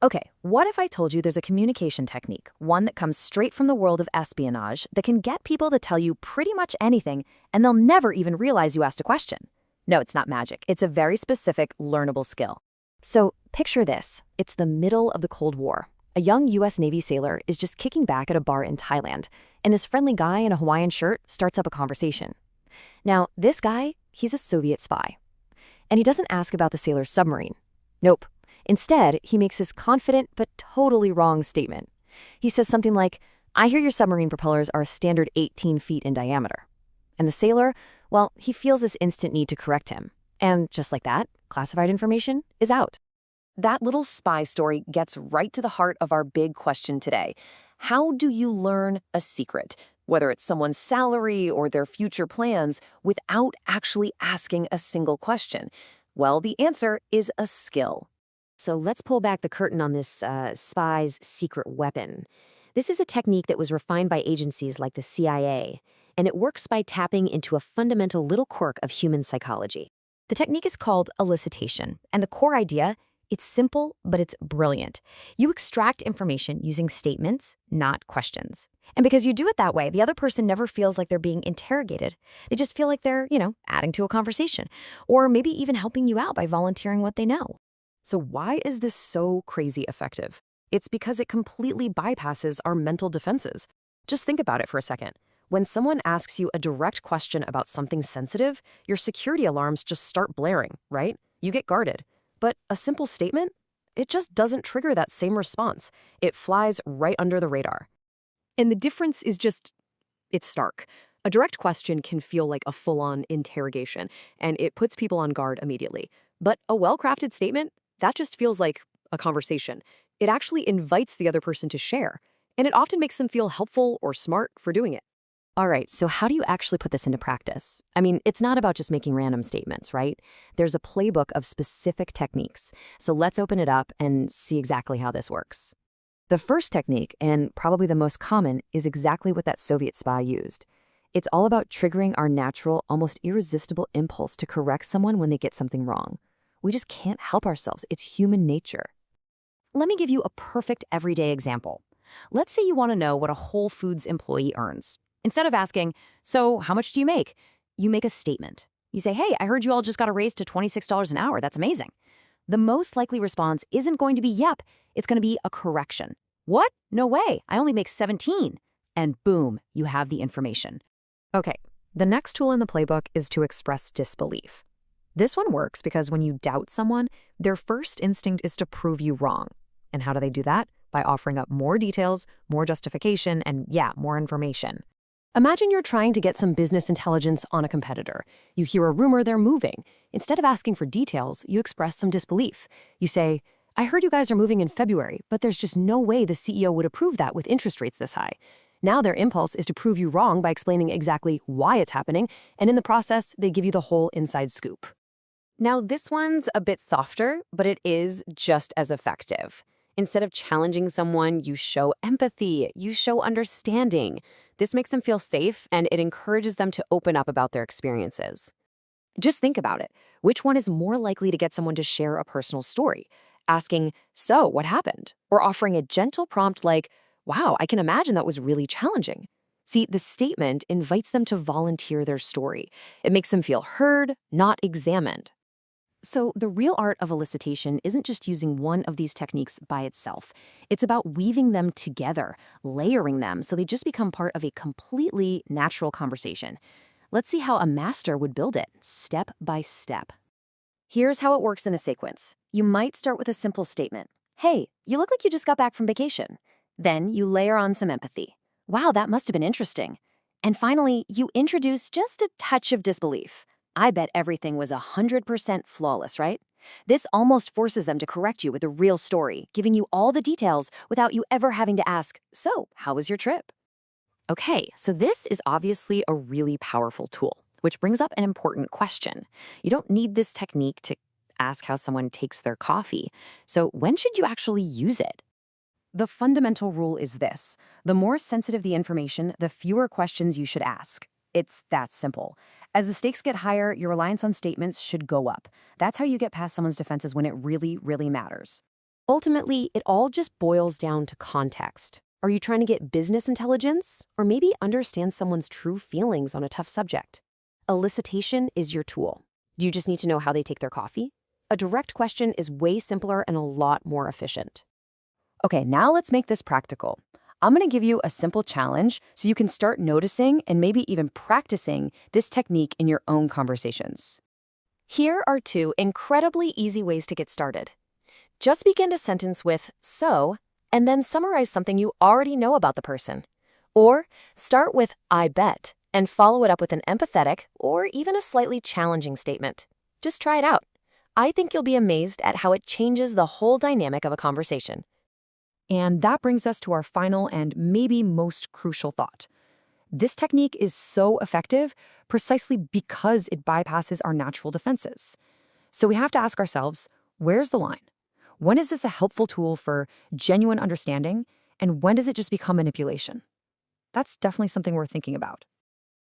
Okay, what if I told you there's a communication technique, one that comes straight from the world of espionage, that can get people to tell you pretty much anything, and they'll never even realize you asked a question? No, it's not magic. It's a very specific, learnable skill. So picture this. It's the middle of the Cold War. A young US Navy sailor is just kicking back at a bar in Thailand, and this friendly guy in a Hawaiian shirt starts up a conversation. Now, this guy, he's a Soviet spy. And he doesn't ask about the sailor's submarine. Nope. Instead, he makes this confident but totally wrong statement. He says something like, "I hear your submarine propellers are a standard 18 feet in diameter." And the sailor, well, he feels this instant need to correct him. And just like that, classified information is out. That little spy story gets right to the heart of our big question today. How do you learn a secret, whether it's someone's salary or their future plans, without actually asking a single question? Well, the answer is a skill. So let's pull back the curtain on this spy's secret weapon. This is a technique that was refined by agencies like the CIA, and it works by tapping into a fundamental little quirk of human psychology. The technique is called elicitation, and the core idea, it's simple, but it's brilliant. You extract information using statements, not questions. And because you do it that way, the other person never feels like they're being interrogated. They just feel like they're, adding to a conversation, or maybe even helping you out by volunteering what they know. So why is this so crazy effective? It's because it completely bypasses our mental defenses. Just think about it for a second. When someone asks you a direct question about something sensitive, your security alarms just start blaring, right? You get guarded. But a simple statement? It just doesn't trigger that same response. It flies right under the radar. And the difference is it's stark. A direct question can feel like a full-on interrogation, and it puts people on guard immediately. But a well-crafted statement, that just feels like a conversation. It actually invites the other person to share, and it often makes them feel helpful or smart for doing it. All right, so how do you actually put this into practice? I mean, it's not about just making random statements, right? There's a playbook of specific techniques. So let's open it up and see exactly how this works. The first technique, and probably the most common, is exactly what that Soviet spy used. It's all about triggering our natural, almost irresistible impulse to correct someone when they get something wrong. We just can't help ourselves. It's human nature. Let me give you a perfect everyday example. Let's say you want to know what a Whole Foods employee earns. Instead of asking, "So how much do you make?" you make a statement. You say, "Hey, I heard you all just got a raise to $26 an hour. That's amazing." The most likely response isn't going to be, "Yep." It's going to be a correction. "What? No way. I only make 17." And boom, you have the information. Okay, the next tool in the playbook is to express disbelief. This one works because when you doubt someone, their first instinct is to prove you wrong. And how do they do that? By offering up more details, more justification, and more information. Imagine you're trying to get some business intelligence on a competitor. You hear a rumor they're moving. Instead of asking for details, you express some disbelief. You say, "I heard you guys are moving in February, but there's just no way the CEO would approve that with interest rates this high." Now their impulse is to prove you wrong by explaining exactly why it's happening, and in the process, they give you the whole inside scoop. Now, this one's a bit softer, but it is just as effective. Instead of challenging someone, you show empathy, you show understanding. This makes them feel safe, and it encourages them to open up about their experiences. Just think about it. Which one is more likely to get someone to share a personal story? Asking, "So, what happened?" Or offering a gentle prompt like, "Wow, I can imagine that was really challenging." See, the statement invites them to volunteer their story. It makes them feel heard, not examined. So the real art of elicitation isn't just using one of these techniques by itself. It's about weaving them together, layering them so they just become part of a completely natural conversation. Let's see how a master would build it, step by step. Here's how it works in a sequence. You might start with a simple statement. "Hey, you look like you just got back from vacation." Then you layer on some empathy. "Wow, that must have been interesting." And finally, you introduce just a touch of disbelief. "I bet everything was 100% flawless, right?" This almost forces them to correct you with a real story, giving you all the details without you ever having to ask, "So, how was your trip?" Okay, so this is obviously a really powerful tool, which brings up an important question. You don't need this technique to ask how someone takes their coffee. So when should you actually use it? The fundamental rule is this: the more sensitive the information, the fewer questions you should ask. It's that simple. As the stakes get higher, your reliance on statements should go up. That's how you get past someone's defenses when it really, really matters. Ultimately, it all just boils down to context. Are you trying to get business intelligence or maybe understand someone's true feelings on a tough subject? Elicitation is your tool. Do you just need to know how they take their coffee? A direct question is way simpler and a lot more efficient. Okay, now let's make this practical. I'm going to give you a simple challenge so you can start noticing and maybe even practicing this technique in your own conversations. Here are 2 incredibly easy ways to get started. Just begin a sentence with "so," and then summarize something you already know about the person. Or start with "I bet," and follow it up with an empathetic or even a slightly challenging statement. Just try it out. I think you'll be amazed at how it changes the whole dynamic of a conversation. And that brings us to our final and maybe most crucial thought. This technique is so effective precisely because it bypasses our natural defenses. So we have to ask ourselves, where's the line? When is this a helpful tool for genuine understanding, and when does it just become manipulation? That's definitely something worth thinking about.